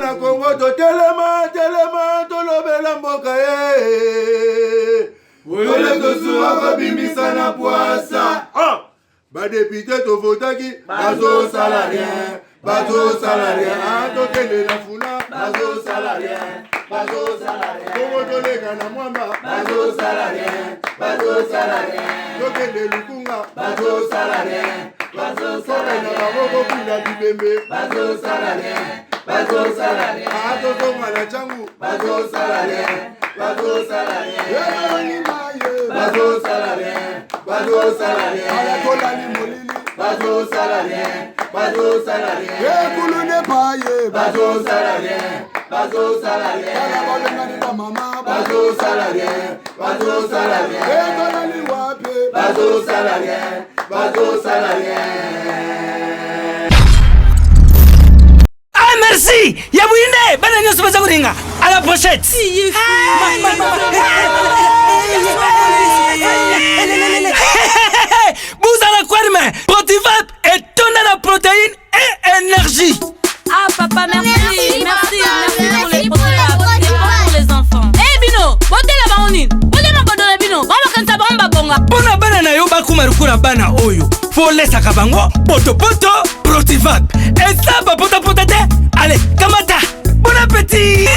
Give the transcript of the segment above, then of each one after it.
Bana Congo to telema to lobela mboka Wole to suwa ko bimisa na poasa. Ba député to votaki bazo salarien. Bazo salarien, to kende na funa. Bazo salarien. Congo to lega na mwamba. Bazo salarien. To kende lukunga. Bazo salarien. Na baboko kunda bibembe. Bazo salarien. Ato tonga na changu. Bazo salarien. Ayatola ni molili. Bazo salarien. Kulune paye. Bazo salarien. Kala balengani ba mama. Bazo salarien. Tola ni wape. Bazo salarien. Ah merci. Yabouinde, bana nyoso baza kuringa. À la pochette. Bouzala Kwarme, Protivap et tonne la protéine et énergie. Ah papa, merci pour les protéines pour les enfants. Eh Bino, bote la baonine. Bote ma bodona Bino. Baba kanta bamba bonga. Pona bana na yo bakumarukura bana oyo. Folesa kabango, poto Protivap. Et ça ba pota te. Allez, kamata. Bon appétit.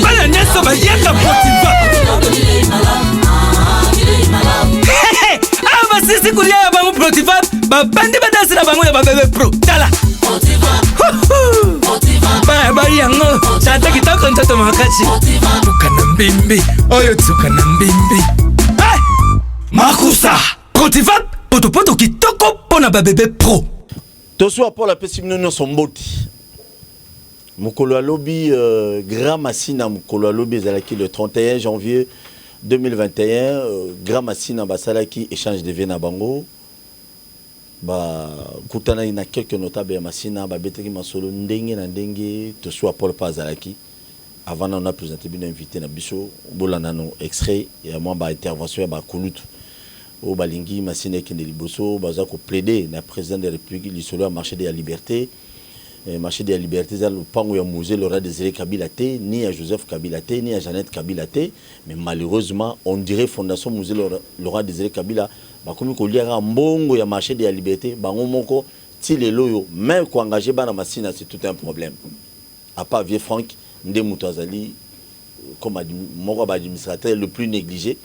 Bana nyeso ba yaka Protivap. Ah bah si kulia ya bango Protivap. Ba bandi ba dansi na bango ya ba bébé pro. Tala. Ba yango. Chata kitoko ntoto makachi. Tukana mbimbi. Oyo tukana mbimbi. Makusa. Protivap. Poto kitoko pona ba bébé pro. Toso pour la pessimino somboti. Mukolo lobby Grand Massina Mukolo lobby ezalaki le 31 janvier 2021 Grand Massina basalaki échange de vin na bango. Ba kutana ina quelques notables ya Massina ba beteki masolo ndenge na ndenge toso Paul Pazalaki. Avant on a présenté bien invité na biso bolana no extrait ya moi ba intervention ya ba kulutu. Au balingi Massina kende liboso baza ko plaider na président de la République lisolo marché de la liberté. Marché de la liberté za le pango ya musée Laurent Désiré Kabila té ni à Joseph Kabila té ni à Jeannette Kabila té, mais malheureusement on dirait fondation musée Laurent Désiré Kabila ba komi ko liera mbongo ya marché de la liberté bango moko ti lelo yo même ko engager bana Massina c'est tout un problème. À part vieux Franck Ndé Moutazali comme moko ba administrateur le plus négligé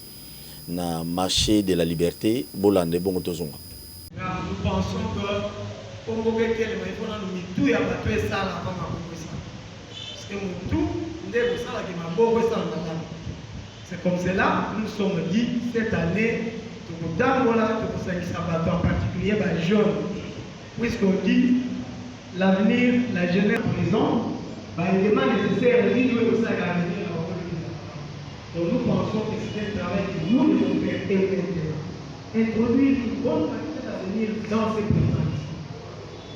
na marché de la liberté bolande bongo tozonga. Nous pensons que pour que les gens tout y a pas fait ça là comme parce que tout ça qui m'a beaucoup ça. C'est comme cela nous sommes dit cette année tout d'abord tout ça qui s'abat en particulier les jeunes puisqu'on dit l'avenir la jeunesse prison il demande nécessaire de vivre ça à l'avenir. Donc nous pensons que c'est un travail que nous devons faire introduire une bonne partie de l'avenir dans ces programmes.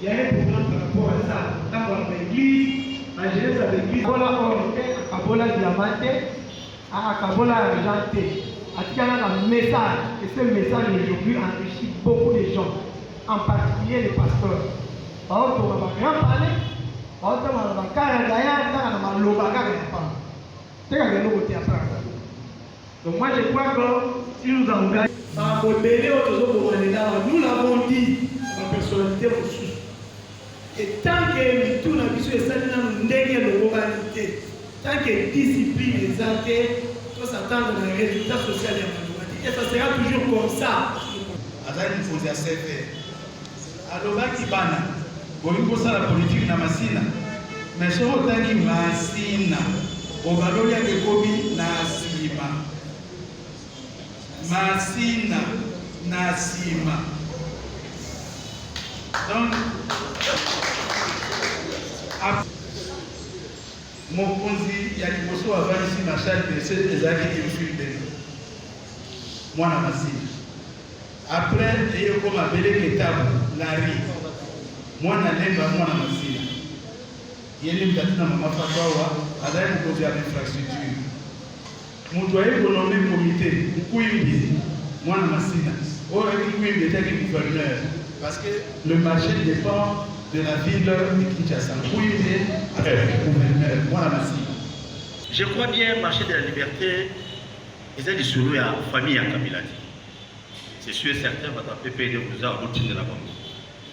Il y a un programme par rapport à ça. Dans l'église, la jeunesse de l'église, Kabola Orete, Kabola Diamanté, Kabola Argenté. Il y a un message, et ce message aujourd'hui enrichit beaucoup de gens, en particulier les pasteurs. Par contre, on va grand parler, par contre, on va carrément dans le lobaga. C'est quand même le théâtre. Donc moi je crois que si nous engagons, nous l'avons dit en personnalité ressource. Et tant que tout n'a vu sur les salles, tant que discipline est arrêtée, il faut s'attendre à un résultat social et mathématique. Et ça sera toujours comme ça. Il faut dire c'est fait. Alors, qui bana, il faut ça la politique na Massina. Mais je veux dire Massina, au ballon il y a des commis na Sima. Massina na Sima. Donc, mon conseil, il y a des choses avant ici, ma chère, des années qui me suivent. Moi, na Massina. Après, il y a comme appelé Ketabo, Larry. Moi, na Lemba, moi, na Massina. Il y a une date dans ma fatwa, à la cause de l'infrastructure. Mon doyen pour nommer le comité, moi, na Massina. Oh, il y a un gouverneur. Parce que le marché dépend de la ville de Kinshasa. Je crois bien marché de la liberté, ils ont dit solo à famille à Kabilati. C'est sûr et certain, votre PPD vous a routine de la banque.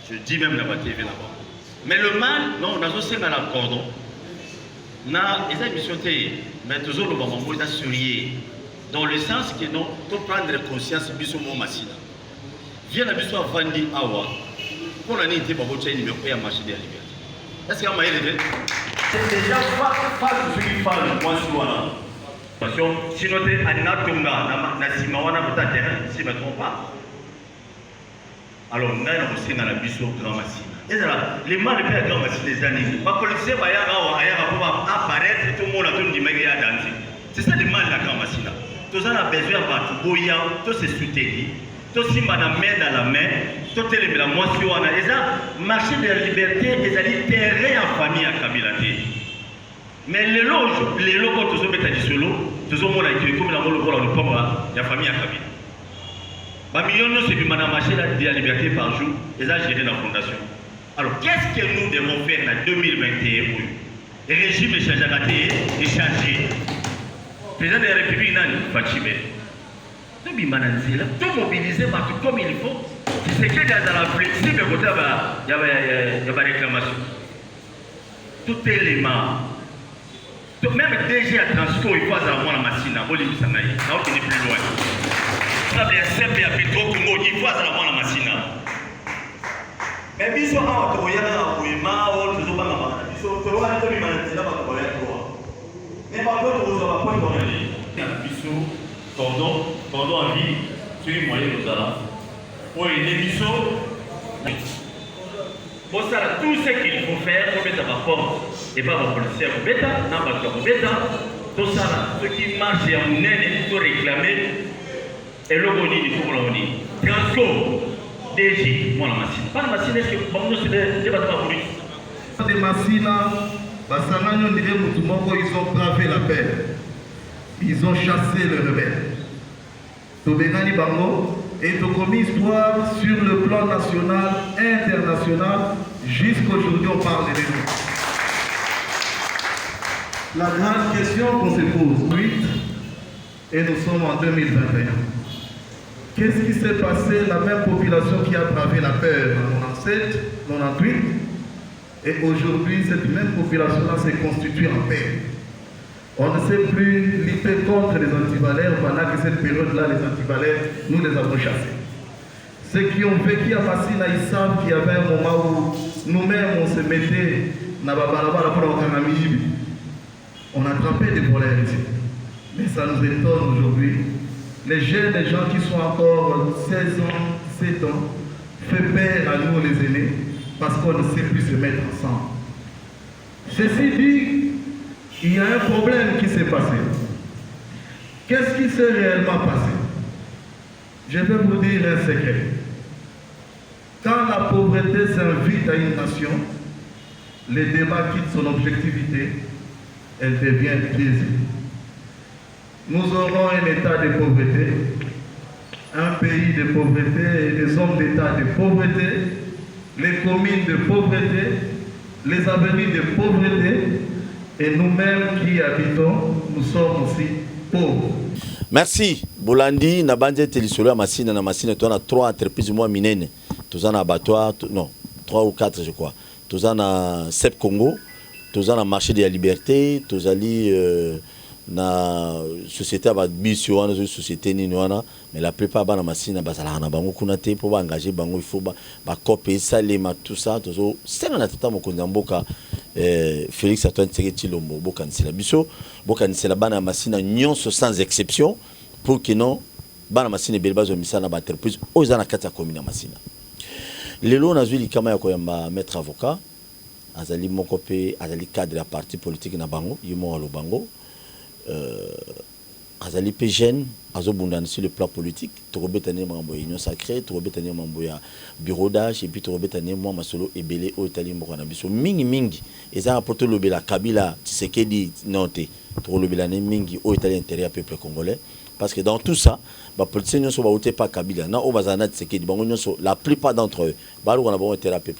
Je dis même la bataille de la banque. Mais le mal, non, on a aussi dans la cordon. Na, ils ont mission mais toujours le moment où ils ont sourié. Dans le sens que non, tu prendre conscience de ce moment massina. Viens à Bissou à Vandi Awa. Pour l'année, il était numéro 1 à marché de la liberté. Est-ce qu'il y a moyen de dire? C'est déjà pas de ceux qui parlent, moi, je suis parce que si nous sommes à Natunga, Nasimawana, si je ne me trompe pas, alors nous sommes aussi dans la Bissou Grand Massina. Et là, les mal de Grand Massina des années, ma policier va y avoir apparaître, tout le monde a tout dit, mais il y a dansé. C'est ça le mal de la Grand Massina. Tous on a besoin de Boya, tous se soutenir, tous si madame main dans la main, tous les la moitié on a déjà marché de la liberté, ils allaient terrain en famille à Kabilati. Mais les loges quand tous on met à du solo, tous on a écrit comme la mole pour le pomme la famille à Kabila. Bah millions c'est du madame marché de la liberté par jour, ils ont géré la fondation. Alors qu'est-ce que nous devons faire en 2021? Le régime est changé. Président de la République, Fatime. Tout bimananzila, tout mobiliser comme il faut. Si c'est que dans la flexible, il y a des réclamations. Tout élément. Même DG à transport, il faut avoir la machine à voler du Sanaï. Là, on est plus loin. Ça, bien simple, il y a plus trop que moi, il faut avoir la machine. Mais bien sûr, on a mais par contre, vous avez pas de problème. Il y a un bisou, cordon en vie, sur les moyens de Zala. Oui, les bisous. Bon, ça, tout ce qu'il faut faire pour mettre à ma forme, et pas ma policier à Beta, non, pas à Beta, tout ça, ce qui marche, il y a un aide, il faut réclamer, et le boni, il faut le boni. Transport, DG, moi la machine. Pas la machine, est-ce que pour nous, c'est des bâtiments pour lui? Des machines. Ils ont bravé la paix. Ils ont chassé les rebelles. Tobengani Bango est commis histoire sur le plan national, international. Jusqu'aujourd'hui, on parle de nous. La grande question qu'on se pose, oui, et nous sommes en 2021. Qu'est-ce qui s'est passé? La même population qui a bravé la peur en 97, 98. Et aujourd'hui, cette même population-là s'est constituée en paix. On ne sait plus lutter contre les antivalères pendant que cette période-là, les antivalères, nous les avons chassés. Ceux qui ont vécu à Massina, ils savent qu'il y avait un moment où nous-mêmes, on se mettait dans la balabala pour le on attrapait des voleurs ici. Mais ça nous étonne aujourd'hui. Les jeunes, les gens qui sont encore 16 ans, 7 ans, fait peur à nous les aînés. Parce qu'on ne sait plus se mettre ensemble. Ceci dit, il y a un problème qui s'est passé. Qu'est-ce qui s'est réellement passé? Je vais vous dire un secret. Quand la pauvreté s'invite à une nation, le débat quitte son objectivité, elle devient biaisée. Nous aurons un état de pauvreté, un pays de pauvreté et des hommes d'état de pauvreté, les communes de pauvreté, les avenues de pauvreté, et nous-mêmes qui habitons, nous sommes aussi pauvres. Merci. Bolandi, Nabandje Télisolo, Massina, on a 3 entreprises moins minines. Tous en abattoir, non, 3 ou 4 je crois. Tous en a CEP Congo, tous en a marché de la liberté, tous allés na société à Bissou, na société ninoana, mais la plupart de la machine à la bango kunate pour engager bango il faut ba copier ça les tout ça tout c'est na tata mokondamboka Félix Antoine Tshisekedi bokanisela biso bokanisela bana machine nyonso sans exception pour que non bana machine belbazo misana ba entreprise ozana kata commune machine lelo na zuli kama ya koyamba maître avocat azali mokope azali cadre ya parti politique na bango yimo walo bango azali pe jeune azobundana sur le plan politique torobetane mambo ya union sacrée torobetane mambo ya bureau d'âge et puis torobetane moi masolo ebele o itali mboko na biso mingi eza rapporté lobela Kabila Tshisekedi noté torobela ne mingi o itali intérêt à peuple congolais Parce que dans tout ça, les politiciens ne sont pas Kabila. La plupart d'entre eux, ils ont été rappelés.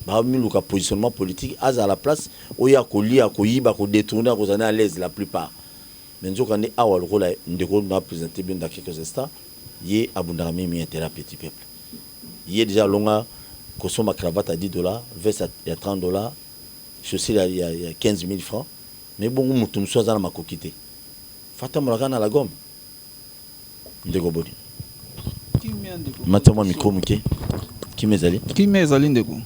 Ils ont un positionnement politique à la place où il y a des détourner à l'aise la plupart. Mais nous avons présenté dans quelques instants, il y a un thérapie petit peuple. Il y a déjà longa consomme ma cravate à $10, veste à $30, chaussures il y a 15 000 francs. Mais bon, nous sommes dans ma coquille. Fata Moragana la gomme. Ndegobodi. Matama micro muke. Qui m'ezali? Qui m'ezali ndego?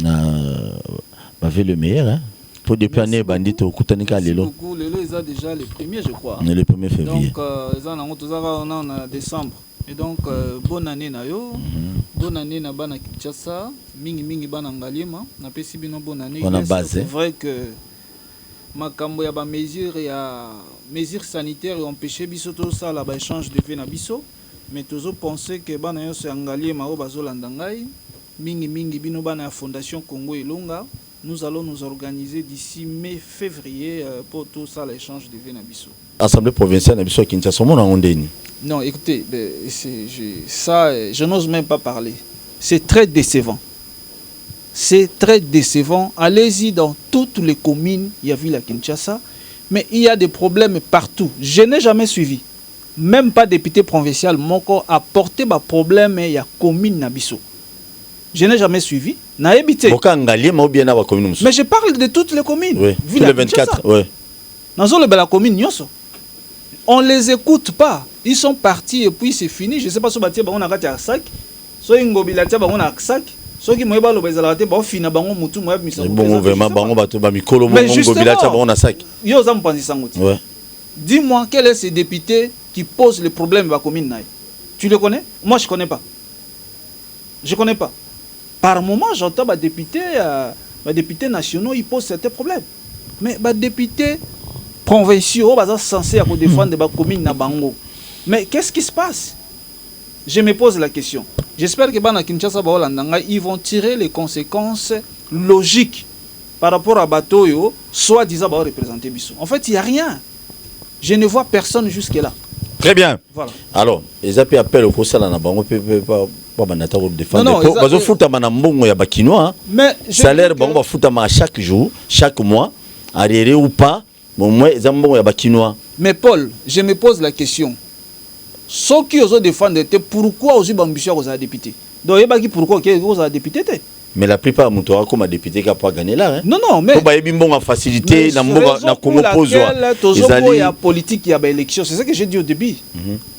Na bavé le meilleur hein. Pour depuis année bandit au Koutanika lelo. Lelo ils ont déjà les premiers je crois. Le 1er février. Donc ils en a décembre. Et donc bonne année na yo. Bonne année na bana Kinshasa. Mingi bana Ngaliema. Na pesi bino bonne année. C'est vrai que makambo ya ba mesures sanitaires empêché biso tout ça là ba échange de vie na biso. Mais toujours penser que bana yo se Ngaliema o bazolanda ngai. Mingi bino bana ya Fondation Congo Elonga. Nous allons nous organiser d'ici mai-février pour tout ça l'échange de vie na biso. Assemblée provinciale na biso Kinshasa mon ondeni. Non, écoutez, je n'ose même pas parler. C'est très décevant. C'est très décevant. Allez-y dans toutes les communes, il y a vu la Kinshasa, mais il y a des problèmes partout. Je n'ai jamais suivi. Même pas député provincial, mon corps a porté des problèmes, il y a commune Nabiso. Je n'ai jamais suivi. Mais je parle de toutes les communes. Oui, tous les 24. Oui. Dans la commune, on ne les écoute pas. Ils sont partis et puis c'est fini. Je ne sais pas si on a un sac. Si on a un sac. Si on a un sac. Dis-moi, quel est ce député qui pose le problème de la commune? Tu le connais? Moi, je ne connais pas. Je ne connais pas. Par moment, j'entends des députés nationaux, ils posent certains problèmes. Mais les députés provinciaux sont censés défendre les communes na bango. Mais qu'est-ce qui se passe? Je me pose la question. J'espère que bana Kinshasa ils vont tirer les conséquences logiques par rapport à Batoyo, soit disant représenter Bissau. En fait, il n'y a rien. Je ne vois personne jusque-là. Très bien. Voilà. Alors, ils appellent au conseil na bango mais salaire bon chaque jour, chaque mois, arriéré ou pas, bon moi mais Paul, je me pose la question. Ceux qui osent défendre, pourquoi aux ambitions aux députés? Donc il y a pourquoi aux députés? Mais la plupart de mon comme député qui a pas gagné là. Non, mais pour faciliter la Congo pose. Il y a politique, il y a élection. C'est ça que j'ai dit au début.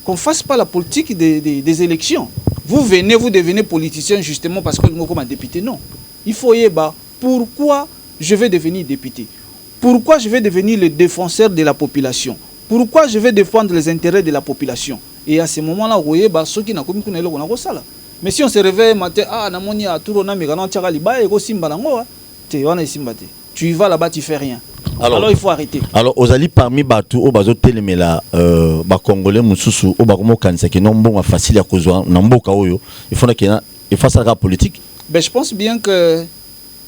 Qu'on fasse pas la politique des élections. Vous venez, vous devenez politicien justement parce que vous comme un député. Non. Il faut y aller. Pourquoi je vais devenir député? Pourquoi je vais devenir le défenseur de la population? Pourquoi je vais défendre les intérêts de la population? Et à ce moment-là, vous voyez, ceux qui n'ont pas commis ça. Mais si on se réveille matin, tu y vas là-bas, tu fais rien. Alors il faut arrêter. Alors, aux alliés parmi Batou, au bazo téléméla, Congolais, Moussoussou, au Bagomo Kanse, qui n'ont pas facile à cause il faut qu'il fasse la politique. Ben, je pense bien que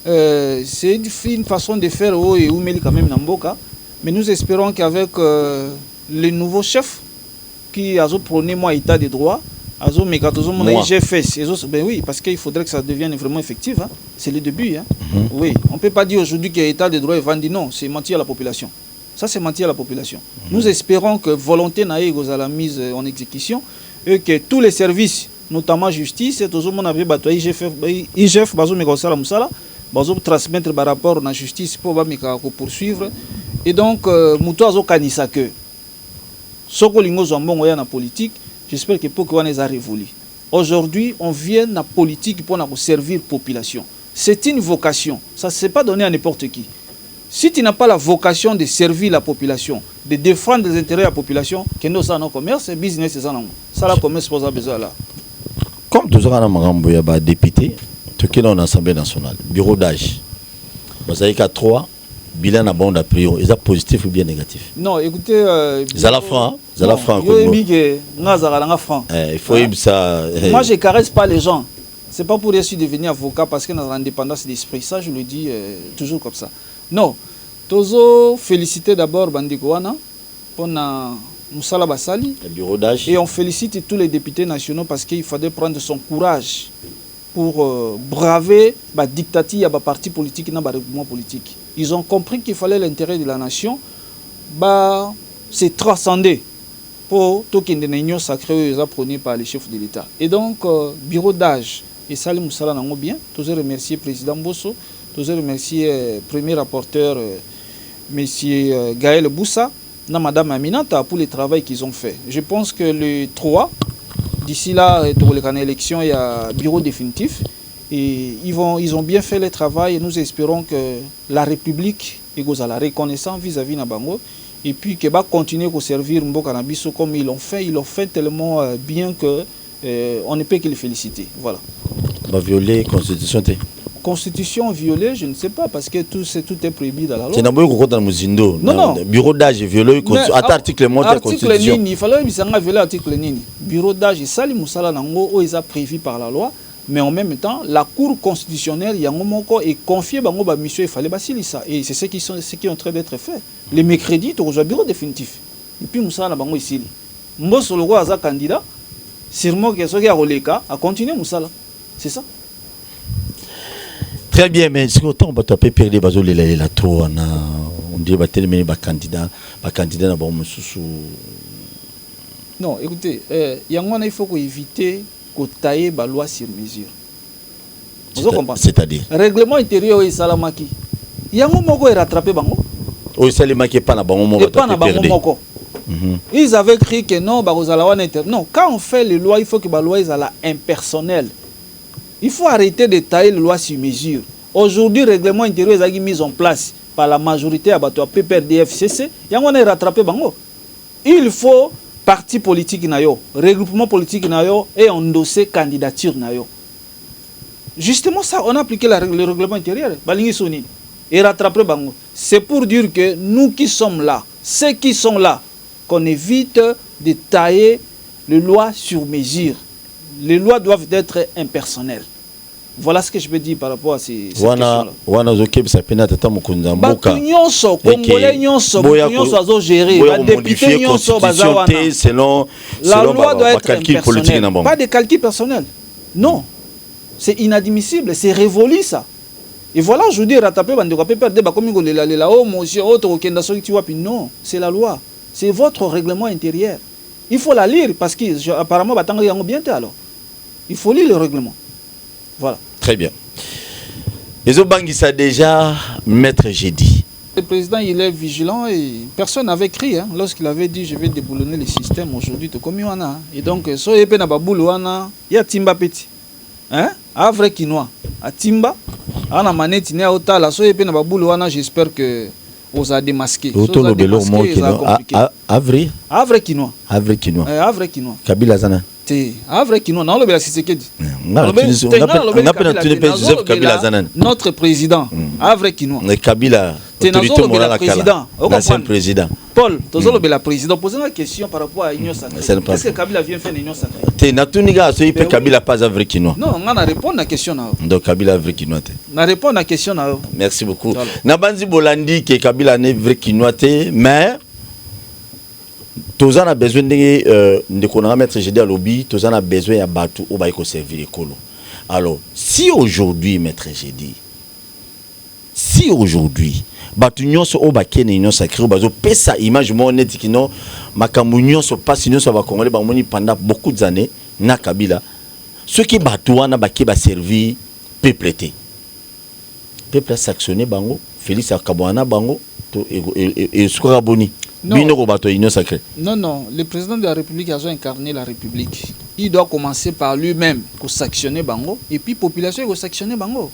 c'est une façon de faire ou quand même Namboka. Mais nous espérons qu'avec les nouveaux chefs qui ont prôné moi état de droit, ben oui, parce qu'il faudrait que ça devienne vraiment effectif. Hein. C'est le début. Hein. Oui, on ne peut pas dire aujourd'hui qu'il y a état de droit et vendu. Non, c'est mentir à la population. Ça, c'est mentir à la population. Nous espérons que volonté naïe à la mise en exécution et que tous les services, notamment justice, et tout le monde avait battu IGF, transmettre par rapport à la justice pour poursuivre. Et donc, Moutou Azo Kanisa que Sokolingo Zambon na politique. J'espère que pour qu'on les a révolus. Aujourd'hui, on vient à la politique pour servir la population. C'est une vocation. Ça ne s'est pas donné à n'importe qui. Si tu n'as pas la vocation de servir la population, de défendre les intérêts de la population, que nous avons un commerce, business, c'est ça. Ça, la commerce, c'est pas besoin là. Comme tous les députés, tout qui est dans l'Assemblée nationale, bureau d'âge, vous avez qu'à 3. Bilan à bon d'après, est-ce positif ou bien négatif? Non, écoutez, Zala franc. Il faut ça. Moi, je caresse pas les gens. C'est pas pour essayer de devenir avocat parce que dans l'indépendance d'esprit, ça je le dis toujours comme ça. Non, Tozo féliciter d'abord Bandikoana pour Moussala Bassali. Le bureau d'âge. Et on félicite tous les députés nationaux parce qu'il fallait prendre son courage pour braver la dictature à parti politique et le règlement politique. Ils ont compris qu'il fallait l'intérêt de la nation. C'est transcendé pour tout une union sacrée apprenée par les chefs de l'État. Et donc, bureau d'âge, et Salim Moussala n'a bien, tous remercier le président Bosso, tous remercier le premier rapporteur, M. Gaël Boussa, et Mme Aminata pour le travail qu'ils ont fait. Je pense que le 3, d'ici là, pour l'élection, il y a un bureau définitif. Et ils ont bien fait le travail et nous espérons que la République est la reconnaissance vis-à-vis de Nabango. Et puis que va continuer à servir Mboka Nabiso comme ils l'ont fait tellement bien que on ne peut que les féliciter. Voilà. Va violer la constitution. Constitution violée, je ne sais pas parce que tout est prohibi dans la loi. C'est dans Muzindo. Non. Bureau d'âge violé article monté constitution. Il fallait violer l'article Nini. Bureau d'âge Salim Moussala nango est prévu par la loi. Mais en même temps, la Cour constitutionnelle est confiée à la mission, il fallait bâtir ça. Et c'est ce qui est en train d'être fait. Les mercredis, tu as un bureau définitif. Et puis, Moussa n'a ici. Moi, sur le roi, un candidat, sûrement que ce qui a continué, Moussa. C'est ça. Très bien, mais si autant on va taper perdre la trop, on dit va terminer le candidat n'a pas non, écoutez, il faut éviter de tailler la loi sur mesure. Vous comprenez? C'est-à-dire règlement intérieur est salamaki. Il y a un moment où il rattrapé bango. Oui, ça les maquille pas na bango moko. Ils avaient cru que non, non, quand on fait les lois, il faut que la loi soit impersonnelle. Il faut arrêter de tailler les lois sur mesure. Aujourd'hui, le règlement intérieur est mis en place par la majorité à PPRD-FCC. Il y a un moment où il rattrapé bango. Il faut parti politique nayo, regroupement politique nayo et endosser candidature nayo. Justement ça, on a appliqué le règlement intérieur, balingi soni et rattraper bango. C'est pour dire que nous qui sommes là, ceux qui sont là, qu'on évite de tailler les lois sur mesure. Les lois doivent être impersonnelles. Voilà ce que je peux dire par rapport à ces questions-là. Wana zoke bisa pena tata mukunza mboka. Nyonso congolais nyonso azo gérer, ba député nyonso bazawana. Selon la loi doit être impersonnelle. Pas de calcul personnel. Non. C'est inadmissible, c'est révolu ça. Et voilà, je dis rattraper bandeko PPRD ba komi golela lela oh monsieur autre okenda soki ti wapi non, c'est la loi. C'est votre règlement intérieur. Il faut la lire parce que apparemment batanga yango bien alors. Il faut lire le règlement. Voilà. Très bien. Les Obangissa déjà, Maître Jeudi. Le président, il est vigilant et personne n'avait crié lorsqu'il avait dit je vais déboulonner le système aujourd'hui, tout comme il y en a. Et donc, so yepé na baboulou wana, il y a Timba Petit. Hein? A vrai quinoa. A Timba, ana maneti ne auta la so yepé na baboulou wana, j'espère que vous avez démasqué. Auto le belo mo quinoa. Avri? Avre quinoa. Avre quinoa. Avre quinoa. Kabila zana. Avre quinoa. Non, le bela Tshisekedi. Notre président, Avre Kinoa. Kabila, autorité morale à Kala, l'ancien président. Paul, tu as le président. Posez une question par rapport à l'Union sacrée. Est-ce que Kabila vient faire l'Union sacrée? Tu n'as tout négé à ce que Kabila pas Avre Kinoa. Non, on a répondu à la question. Donc Kabila Avre Kinoa. On a répondu à la question. Merci beaucoup. Nabanzi Bolandi que Kabila n'est Avre Kinoa, mais tous en a besoin de qu'on mettre Jeudi à lobby, tous en a besoin de battre au bail servir écolo. Alors, si aujourd'hui, Maître Jeudi, si aujourd'hui, batunion so au baké n'union sacrée, bazo pesa image moi honnête qui non, makamunion so passe union so va congolais bamoni pendant beaucoup d'années na Kabila, ceux qui batouan na baké ba servi peuple té, peuple a sanctionné bango, Félix Akabouana bango, et Skora Boni. Non. Non, le président de la République a incarné la République. Il doit commencer par lui-même pour sanctionner Bango et puis la population va sanctionner Bango.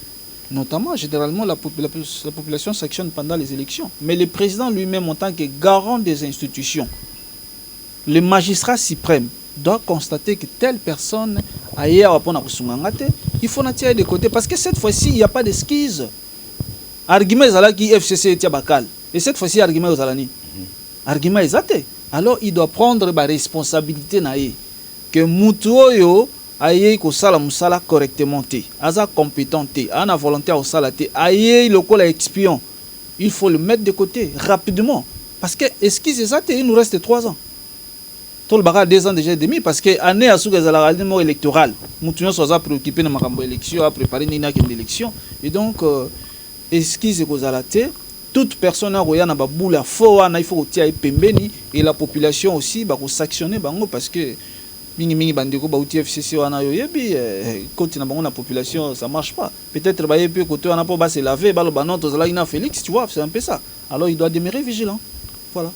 Notamment, généralement, la population sanctionne pendant les élections. Mais le président lui-même, en tant que garant des institutions, le magistrat suprême doit constater que telle personne a hier il faut la tirer de côté parce que cette fois-ci, il n'y a pas d'esquisse. Argument qui FCC est Bakal. Et cette fois-ci, argument aux Alani. Argument exact. Alors il doit prendre la responsabilité que Moutoyo aille ko sala musala correctement aza compétent ana volonté au salaté aille le col expion. Il faut le mettre de côté rapidement parce que est-ce qu'il est il nous reste 3 ans. Tout le bagage 2 ans déjà et demi parce que année à souka la réalité électorale. Moutunyo soit préoccupé dans ma élection à préparer une élection et donc esquisse que vous allez toute personne a na baboula fo wana il faut tia pembeni et la population aussi ba ko sanctionner bango parce que mingi bandeko ba uti FCC wana yo yebi côté na bango na population ça marche pas peut-être ba yebi côté wana pour ba se laver ba lo banon to zala ina Félix tu vois c'est un peu ça alors il doit demeurer vigilant voilà.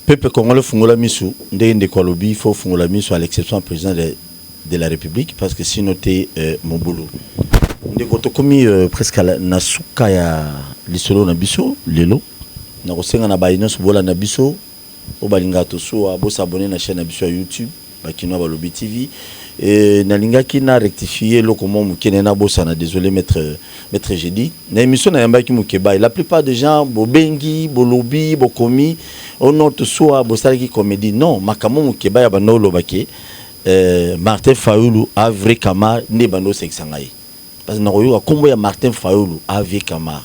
Peuple congolais fungola misu ndende kwa lobby il faut fungola misu à l'exception du président de la République parce que sinon t'es mon boulot ndeko to komi presque na suka ya lisolo na biso lelo na kosenga na bayino bola na biso o balinga to so bo s'abonner na chaîne na biso ya YouTube bakino ba lobby TV et na linga ki na rectifier lokomo mukene na bossa na désolé maître j'ai dit na émission na yamba ki mukeba la plupart des gens bo bengi bo lobby bo komi on note so bo sala ki comédie non makamo mukeba ya banolo bake Martin Fayulu a vrai kama ne bando seksangai parce que na koyoka kombo ya Martin Fayulu a vrai kama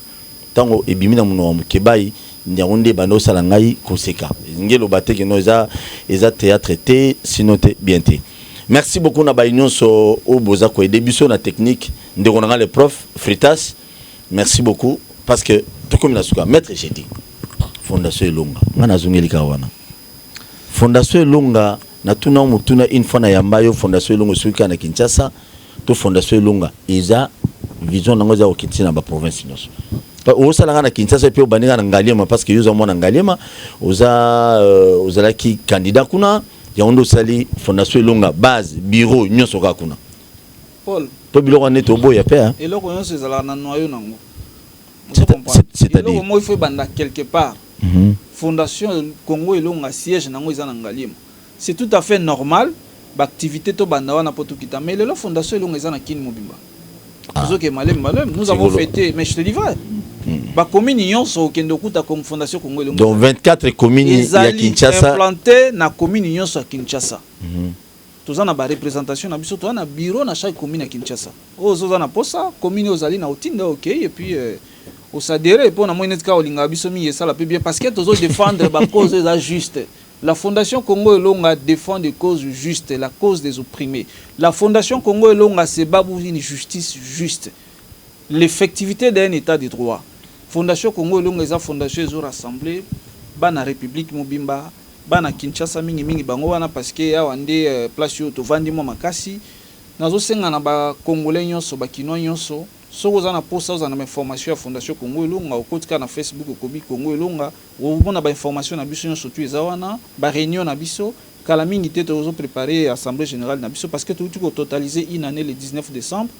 tango ebimi na muno mukebai ndiaonde bando sala ngai koseka ngelo bateke no eza théâtre té sinon té bien té. Merci beaucoup na baïnion so au boza ko débution na technique ndeko na les profs Fritas merci beaucoup parce que to comme la suka maître j'ai dit fondation Elonga ngana zungeli kawana fondation Elonga na tuna mutuna une fois na yambayo fondation Elonga suka na Kinshasa to fondation Elonga eza vision nango za okiti na ba province nyonso osala na Kinshasa pe obaninga na Ngaliema parce que yoza mona Ngaliema ozala ki candidat kuna ya ondo sali fondation Elonga base bureau nyonso ka kuna Paul to biloko neto boya pe hein eloko nyonso ezala na noyau nango c'est-à-dire moi il faut banda quelque part fondation Congo Elonga siège nango eza na Ngaliema c'est tout à fait normal l'activité to banda wana poto kita mais la fondation Elonga eza na Kini Mobimba nous avons fêté mais je te dis vrai ba commune nyonso okende okuta comme fondation Congo Elonga donc 24 communes ya Kinshasa implanté na commune nyonso à Kinshasa toza na ba représentation na biso to na bureau na chaque commune à Kinshasa ozoza na posa commune ozali na otinda OK et puis osadere pour na moinet ka olinga biso mi yesala pe bien parce que tozo défendre ba cause juste. La Fondation Congo Elonga défend des causes justes, la cause des opprimés. La Fondation Congo Elonga se bat pour une justice juste, l'effectivité d'un état de droit. Fondation Congo Elonga est la fondation qui rassemblée dans la République Mobimba, dans la Kinshasa mingi bango wana parce que ya wande place yo to vandi mo makasi. Nazo senga na ba Congolais nyonso ba Kinois nyonso. Soko za na posa za na information ya Fondation Congo Elonga okotika na Facebook okobi Congo Elonga obona ba information na biso nyonso tu eza wana ba réunion na biso kala mingi te tozo préparer assemblée générale na biso parce que tout ko totaliser une année le 19 décembre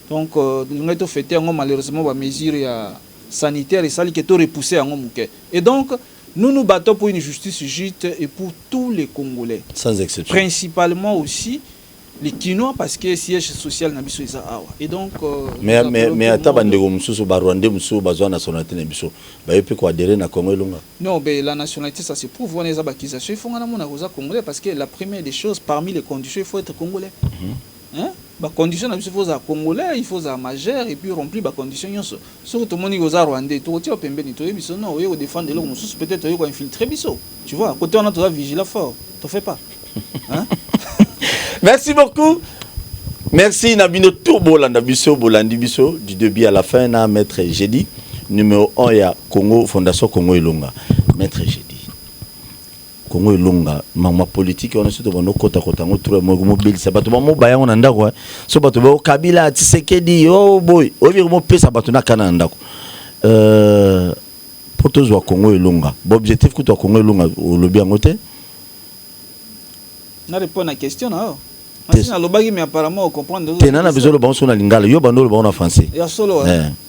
donc ngai to fêter ngo malheureusement ba mesure ya sanitaire et sali que to repousser ngo muke et donc nous nous battons pour une justice juste et pour tous les Congolais sans exception principalement aussi les Kinois parce que siège social na biso isa awa et donc mais atabandeko mususu ba Rwandais mususu bazwa nationalité na biso ba yepe ko adhérer na Congo Elonga non mais la nationalité ça se prouve on les accusation il faut ngana mona koza congolais parce que la première des choses parmi les conditions il faut être congolais hein ba condition na biso faut za congolais il faut za majeur et puis remplir ba condition nyonso surtout tout moni koza Rwandais to tia pembeni to biso non yo défendre le mususu peut-être yo ko infiltrer biso tu vois côté on a to vigilant fort to fais pas hein. Merci beaucoup. Merci Nabino Toubolanda Biso, Bolandi Biso, du début à la fin, na Maître Jeudi, numéro 1 ya Congo, Fondation Congo Elonga. Maître Jeudi. Congo Elonga, ma politique, on est surtout dans kota on trouve mobile, c'est pas tout le monde baya on anda quoi. So pas tout Kabila, Tshisekedi, oh boy, au lieu de pesa batuna kana anda quoi. Pour tous wa Congo Elonga. L'objectif que toi Congo Elonga au lobby en côté. Na répondre à la question là. Masina lobaki mais apparemment on comprend de Tena na besoin le bon sur la lingala, yo bando le bon en français. Ya solo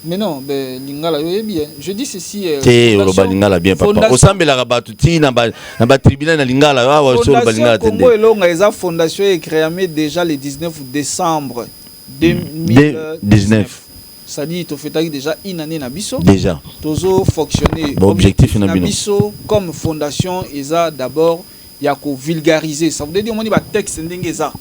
mais non, ben lingala yo bien. Je dis ceci te le lingala bien papa. Osambela rabatuti na ba tribunal na lingala wa solo lingala tende. Congo Elonga eza fondation est créée déjà le 19 décembre 2019. Ça dit to fetaki déjà une année na biso. Déjà. Tozo fonctionner objectif na biso comme fondation eza d'abord il y a qu'au vulgariser ça veut dire on dit ba texte ndengeza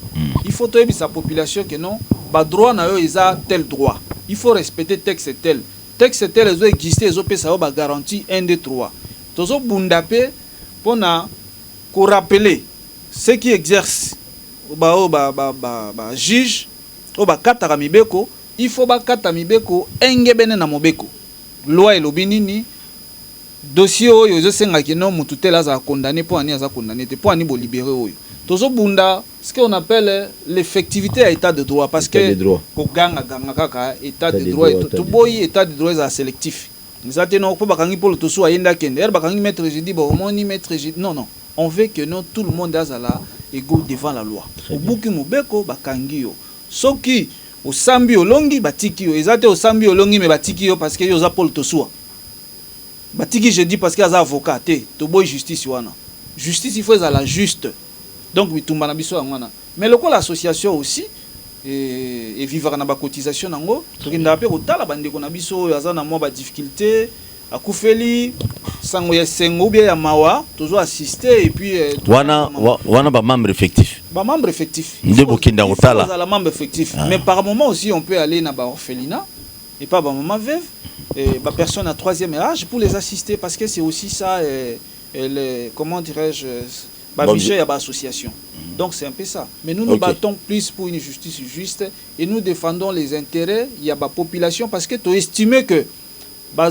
il faut toyebi sa population que non ba droit na yo eza tel droit il faut respecter texte tel les exister les OP ça ba garantie 1 2 3 tozo bundape pona qu'on rappelle ceux qui exercent juge au katara mibeko, il faut kata mibeko engebene na mobeko. Loi elobi nini dossier oyo zo senga kino mututela za condamné pour ani za condamné te pour ani bo libérer oyo. Tozo bunda ce qu'on appelle l'effectivité à état de droit parce que ko ganga kaka état de droit to boyi état de droit za sélectif. Nous attendons pour bakangi pour le toso ayenda kende bakangi maître je dis bon moni maître je non non, on veut que non tout le monde azala égaux devant la loi. Obuki mobeko bakangi yo. Soki au sambi olongi batiki yo ezate au sambi olongi me batiki yo parce que yo za Paul Tosua batiki je dis parce que za avocat te to boy justice wana justice il faut za la juste donc bitumba na biso ngwana mais le l'association aussi et vivre na ba cotisation nango to kinda pe ko tala bandeko na biso ya za na mo ba difficulté akufeli sango ya sengo bien ya mawa toujours assister et puis wana ba membre effectif ndebo kinda kotala la membre effectif mais par moment aussi on peut aller na ba orphelinat et pas ba maman veuve et ba personne à troisième âge pour les assister parce que c'est aussi ça comment dirais-je ba budget ya ba association. Donc c'est un peu ça. Mais nous nous battons plus pour une justice juste et nous défendons les intérêts il y a ba population parce que tu estimes que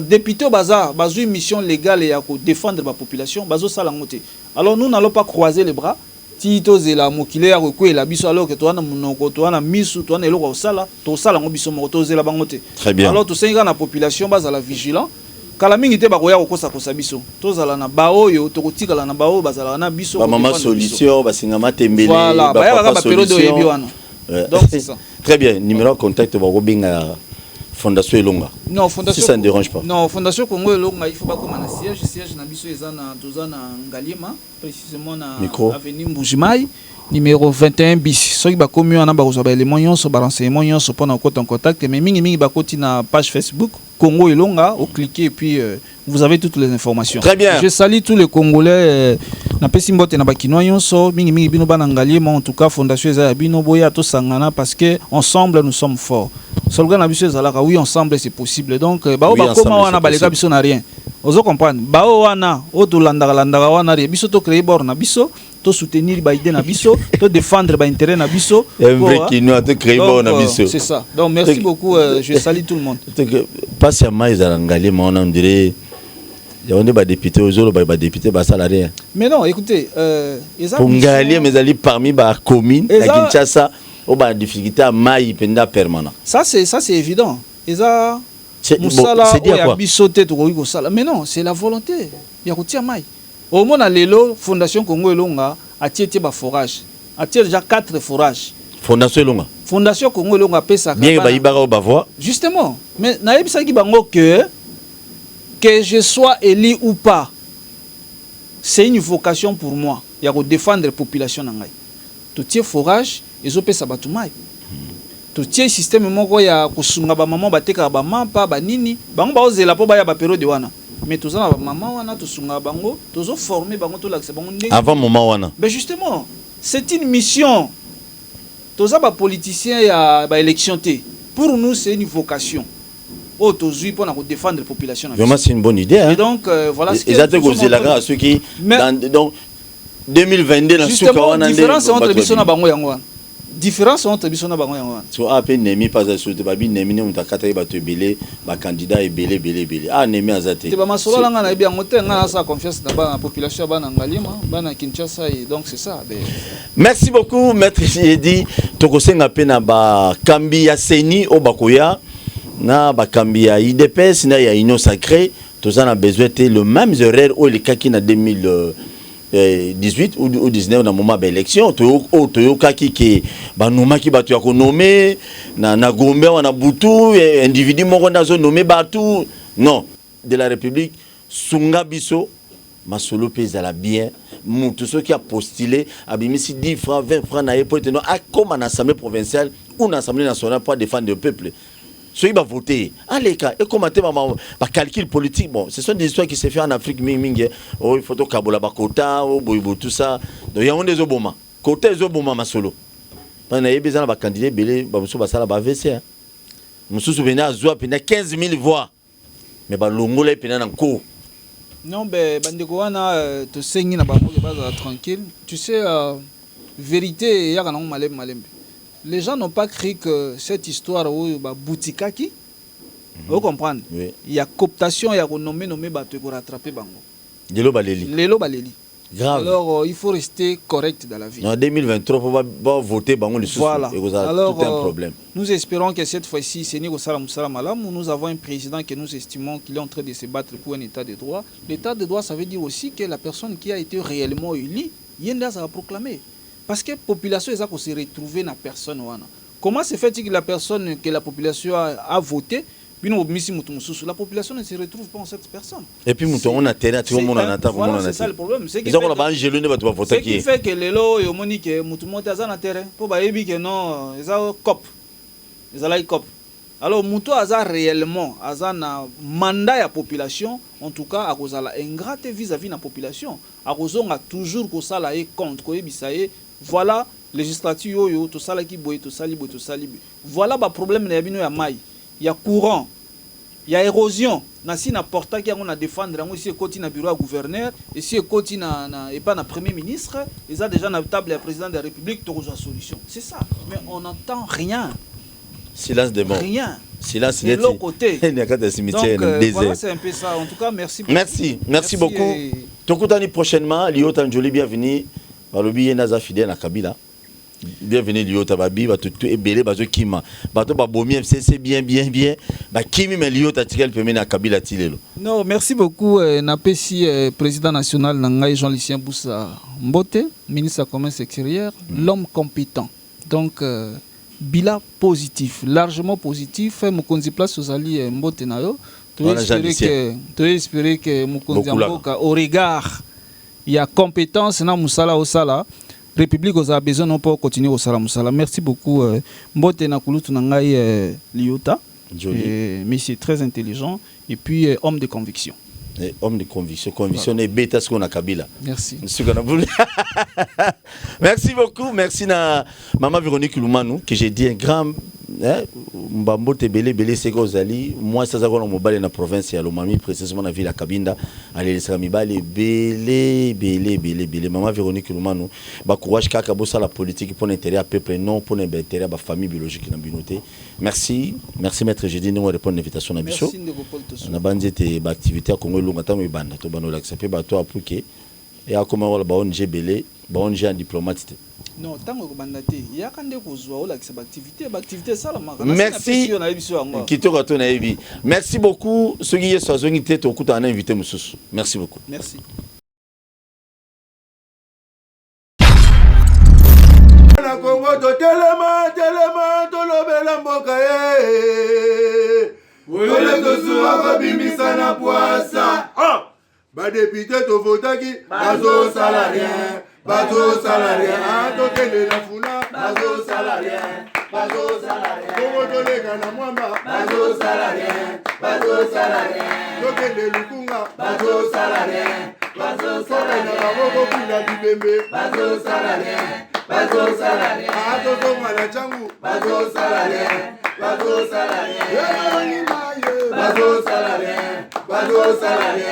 député bazar bazo une mission légale et à défendre la population bazo sala ngote. Alors nous n'allons pas croiser les bras tito zela mokile ya ko la biso alors que toi na monoko toi na misu toi na eloko sala to sala ngo biso moto zela bangote. Très bien. Alors to senga na population bazala vigilant kala mingi te bakoya ko kosa kosa biso to zala na baoyo to kotikala na bao bazala na biso ba mama solution basinga matembele ba papa solution. Donc c'est ça. Très bien, numéro contact ba robinga Fondation Elonga. Non, Fondation. Si ça ne dérange pas. Non, Fondation Congo Elonga, il faut pas comme un siège na biso ezana tozana Ngaliema, précisément na avenue Mbujimai, numéro 21 bis. Soki ba komi wana ba kozaba élément nyonso ba renseignement nyonso pour na côté en contact mais mingi ba koti na page Facebook Congo Elonga, vous cliquez et puis vous avez toutes les informations. Très bien. Je salue tous les Congolais na pesi mbote na bakinois nyonso mingi bino bana Ngaliema en tout cas Fondation eza bino boya to sangana parce que ensemble nous sommes forts. Solgan biso ezalaka oui ensemble c'est possible donc bao ba koma wana baleka biso na rien ozo comprendre bao wana o to landaka wana biso to créer bord na biso to soutenir ba idée na biso to défendre ba intérêt na biso un vrai qui nous a to créer bord na biso c'est ça donc merci beaucoup je salue tout le monde patiemment ezalangale mais on dirait il y a des députés aux ba députés ba salariés mais non écoutez pour Ngali mais ali parmi ba commune à Kinshasa au bas difficulté à maille penda permanent. Ça c'est évident. Et ça c'est mais non, c'est la volonté. Il y a routier maille. Au moins lelo Fondation Congo Elonga a tiété ba forage. A tiété déjà 4 forages. Fondation Elonga. Fondation Congo Elonga pesa bien ba ibara au bavois. Justement, mais na yebisa ki bango que je sois élu ou pas. C'est une vocation pour moi. Il y a défendre la population nangai. Tout tiers forage ils ont pesa batumai tout tiers système moko ya kusunga ba maman bateka ba mapa ba nini bango ba ozela po ba ya ba période wana mais tous na ba maman wana to sunga bango tozo former bango to l'accès bango avant moment wana ben justement c'est une mission tous ba politiciens ya ba élection t pour nous c'est une vocation autozui pour na défendre la population vraiment c'est une bonne idée hein? Et donc voilà ce que exact que ceux qui donc 2022 dans ce cas différence entre biso na bango yango wana différence entre biso na bango yango wana so ape nemi pas sur te babi nemi ne mutakata ba to belé ba candidat et belé ah nemi azate te ba masolo langa na bien ngote ngana sa confiance na ba population ba na Ngaliema ba na Kinshasa et donc c'est ça merci beaucoup maître Yedi tokosenga pe na ba kambi ya seni o bakoya na ba kambi ya IDPS na ya union sacrée tous en a besoin de le même horaire au les kaki na 2018 ou 19 dans moment d'élection toyo kaki ke banuma ki batu ya ko nommer na Gombe wana butu individu moko nazo nommer batu non de la République sunga biso masolo pesa la bien tout ceux qui a postulé abimisi 10 francs 20 francs na pour être comme en assemblée provinciale ou en assemblée nationale pour défendre le peuple. Ceux qui vont voter, allez, et commenter ma calcul politique, bon, ce sont des histoires qui se font en Afrique, oh, il faut que Kabola Bakota, oh, tout ça. Donc, il y a des oboma. Côté des oboma, ma solo. On a besoin de candidat, belé, babuso basala bavc. Nous souvenons à Zoua, il y a 15 000 voix. Mais bah, l'ongolais, il y a un cours. Non, ben, bandeko wana to sengi na bango baza tranquille. Tu sais, vérité, il y a un malem malembe. Les gens n'ont pas cru que cette histoire où ba boutikaki, vous comprenez? Oui. Il y a cooptation, il y a nommé bateau pour rattraper bango. Lelo baleli. Lelo baleli. Grave. Alors il faut rester correct dans la vie. En 2023, on va voter bango le Voilà. Et vous avez Alors, tout un problème. Nous espérons que cette fois-ci, c'est Nigo Salam Malam, où nous avons un président que nous estimons qu'il est en train de se battre pour un état de droit. L'état de droit, ça veut dire aussi que la personne qui a été réellement élue, Yenda a proclamé. Parce que la population est se retrouver dans la personne. Comment se fait-il que la personne que la population a voté, la population ne se retrouve pas en cette personne? Et puis, on a terrain, tout le monde en a terrain. Voilà, c'est ça le problème. Ce qui fait que les lots et Monique, tout le monde est en terrain. Pour que non, ils ont cop. Ils ont cop. Alors, Mouto a réellement un mandat à la population, en tout cas, à cause de l'ingrate vis-à-vis de la population. À cause a toujours que ça là est contre. Voilà, législature, tout ça là qui boit, tout ça libre, tout ça libre. Voilà le problème de la maille. Il y a courant, il y a érosion. Nasi na porta qui a défendre ici côté na bureau à gouverneur, ici côté na et pas na premier ministre, ils ont déjà na table le président de la République pour une solution. C'est ça. Mais on n'entend rien. Silence de mort. Rien. Silence de l'autre côté. Donc voilà, c'est un peu ça. En tout cas, merci beaucoup. Merci beaucoup. Tokutani prochainement, Liota Njoli, bienvenue. Balobi Naza fidèle à Kabila. Bienvenue Liota Babi, ba tout ebele bazo kima. Bato ba bomi FCC bien. Ba kimi mais Liota tikel pemé na Kabila tilelo. Non, merci beaucoup Napesi président national Nangai Jean-Lucien Boussa Mbote, ministre du commerce extérieur, l'homme compétent. Donc bilan positif, largement positif. Mokonzi place aux alliés Mbote nayo. Tu espérer que Mokonzi Mboka au regard il y a compétence na musala osala. République a besoin non pas continuer au salam musala. Merci beaucoup Mbote na kulutu nangai Liota. Mais c'est très intelligent et puis homme de conviction. Homme de conviction. Conviction est bêta ce qu'on a Kabila. Merci. Merci beaucoup. Merci à Maman Véronique Lumanu que j'ai dit un grand Mbambo Belé Segozali. Moi, ça dans la province et à l'Omami, précisément dans la ville à Kabinda. Allez, les amis, Belé. Maman Véronique Lumanu. Courage, Kakabosa, la politique pour l'intérêt à peuple, non pour l'intérêt à la famille biologique dans la communauté. Merci, maître. J'ai dit nous répondre à l'invitation à Bichot. On a bandé tes activités à Congo. Longatamo ibanda to bano l'accepter bato apuke et a comment wala ba ONG belé ba ONG en diplomate non tango ko bandate ya kande ko zwa wala activité ça la maka merci kitoko to na ebi merci beaucoup ceux qui sont zongi tete okuta na invité mususu merci beaucoup merci na Congo to telema to lobela mboka Wole tosuwa babimisa na poasa. Ba député to votaki bazo salarien. Tokende na funa bazo salarien. Kongo tolega na mwamba bazo salarien. Tokende lukunga bazo salarien. Na baboko pila bibembe bazo salarien. Atotonga na changu bazo salarien. Bazo salarien.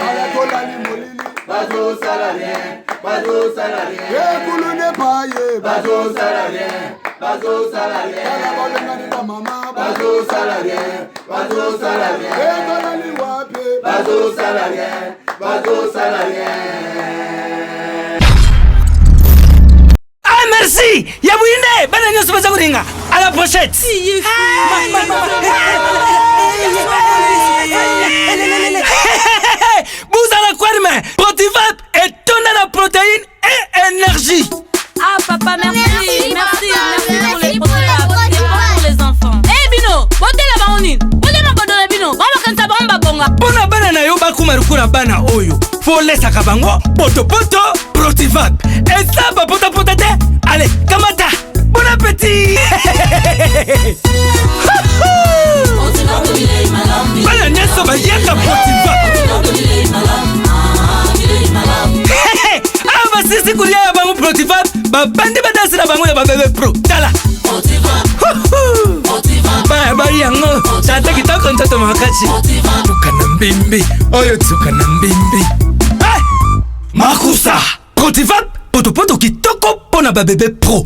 Alakolani molili. Bazo salarien. Kulune paye. Bazo salarien. Alabalengani na mama. Bazo salarien. Ekolani wape. Bazo salarien. Ah merci. Yabouine, bana nyoso baza kuringa. À la pochette. Vous allez quoi demain? Protivap et tonne la protéine et énergie. Ah papa merci pour les Protivap pour les enfants. Bino, bote la baonine. Bote ma bodona Bino. Baba kanta bamba bonga. Pona bana na yo bakuma rukura bana oyo. Faut laisser kabango poto Protivap. Et ça pota te. Allez, kamata. Bon appétit. Bana nyeso ba yaka Protivap. Ah, sisi kulia ya bangu Protivap. Babandi badasi na bangu ya babebe pro. Tala. Ba yango. Tata kitoko ntoto makachi. Tukana mbimbi. Oyo tukana mbimbi. Makusa. Protivap, poto poto kitoko pona ba bébé pro.